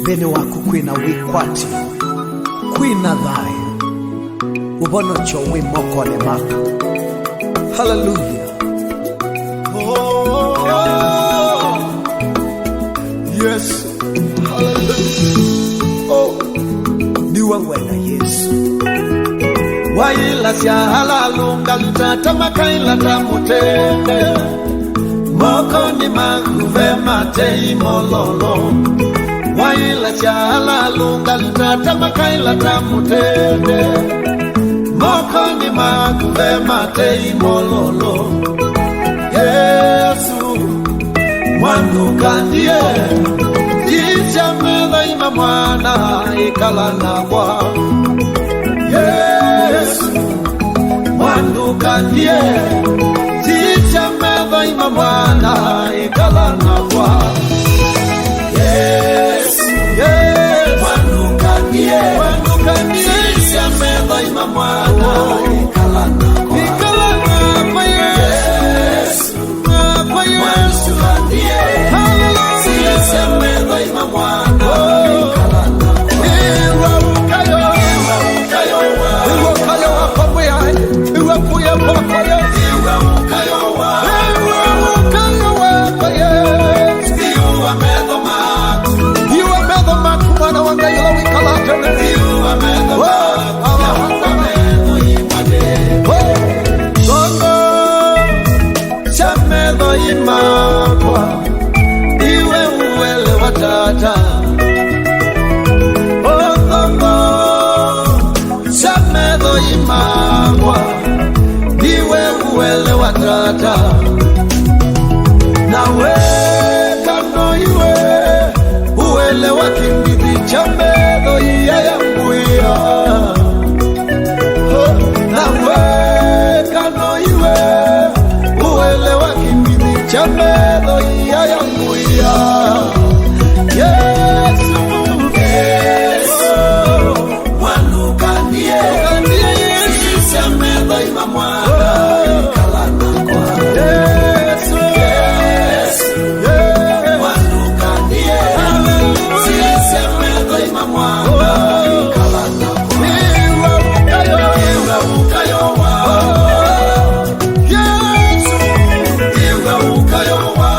Bene wako kwina wikwati kwina thayo ubono cho wi mokone maka. Hallelujah. Oh, yes. Hallelujah. Oh, niwa wena Yesu waila sia halalunga lutata makaila tamutende moko ni makuve matei mololo waila sia halalunga lutata makaila tamutende moko ni makuve matei mololo. Yesu mwandu kandie Jisha mela ima mwana ikala na kwa Yesu mwandu kandie Jisha mela ima mwana ikala na kwa Yesu mwandu kandie Jisha mela ima mwana ikala na kwa Yesu mwandu kandie Jisha mela ima mwana ikala na kwa iwe uwele watata Othongo Shamedo imagwa iwe uwele watata Nawe kano iwe uwele wakimbithi Chamedo iyayanguia Nawe kano iwe uwele wakimbithi Chamedo iyayanguia Yesu wanukandie Chamedo ima mwana ikala na kwa Yesu wanukandie Chamedo ima mwana ikala na kwa Iwa ukayo wa Yesu Iwa ukayo wa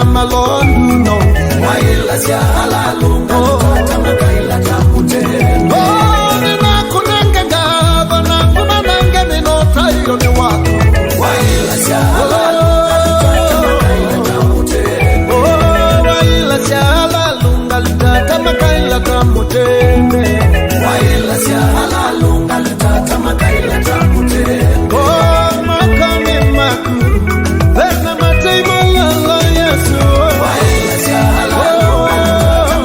Malondo waila sia halalunga lutata makaila tamutendo nina kunanga gava na kumananga minota iyo ni wako waila sia halalunga lutata makaila tamutendo waila sia halalunga lutata makaila tamutendo waila sia halalunga lutata makaila tamutendo makami maku Vena matei malala Yesu waila sia halalunga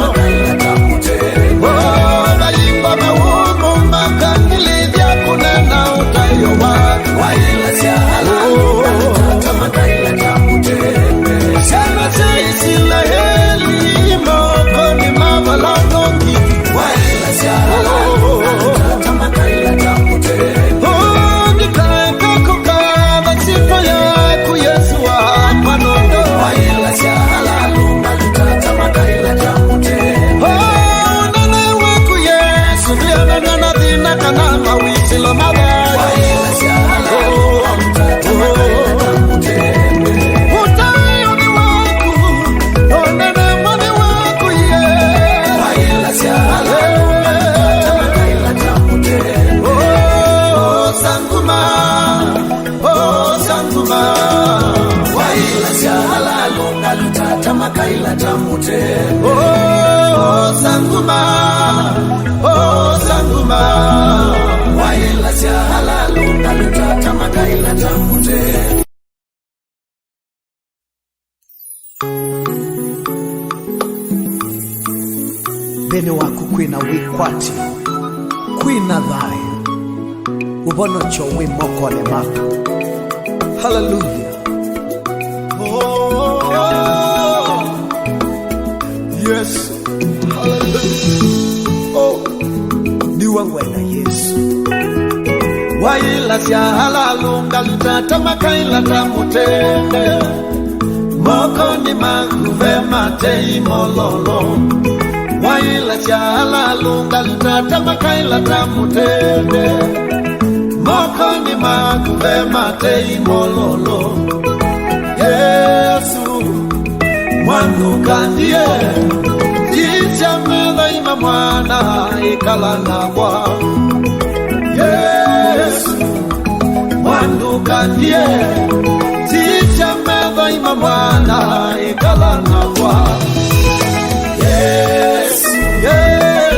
makaila tamute. Oh sanguma, oh sanguma, waila sia halalu kaluta makaila tamute. Bene waku kwina wikwati, kwina dhai, ubono chowe mokole maka. Hallelujah. Oh, yes. Hallelujah. Oh, niwa wena Yesu. Waila siya halalunga lutata makaila tamutende. Moko ni makuve matei mololo. Waila siya halalunga lutata makaila tamutende. Moko ni makuve matei mololo. Yesu mwangu kandie jicha medha ima mwana ikalana kwa. Yesu mwangu kandie jicha medha ima mwana ikalana kwa. Yesu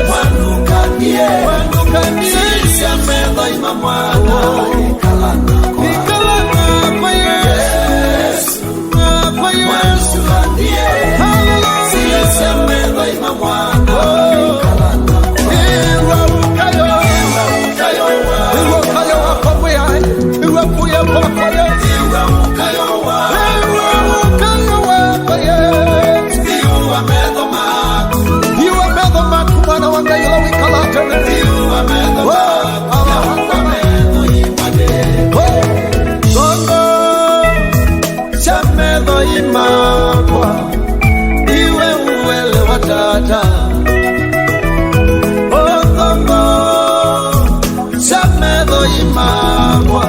mwangu kandie jicha medha ima mwana ikalana kwa. Ikalana kwa Yesu mwangu kandie jicha medha ima mwana ikalana kwa. Iwa ukayo wapabuya, iwa kuya papaye, iwa ukayo wapaye, iwa medho maku mwana wanga ila wikalata na iwa medho medho imakwa iwe uwele watata. Oh thongo medho imakwa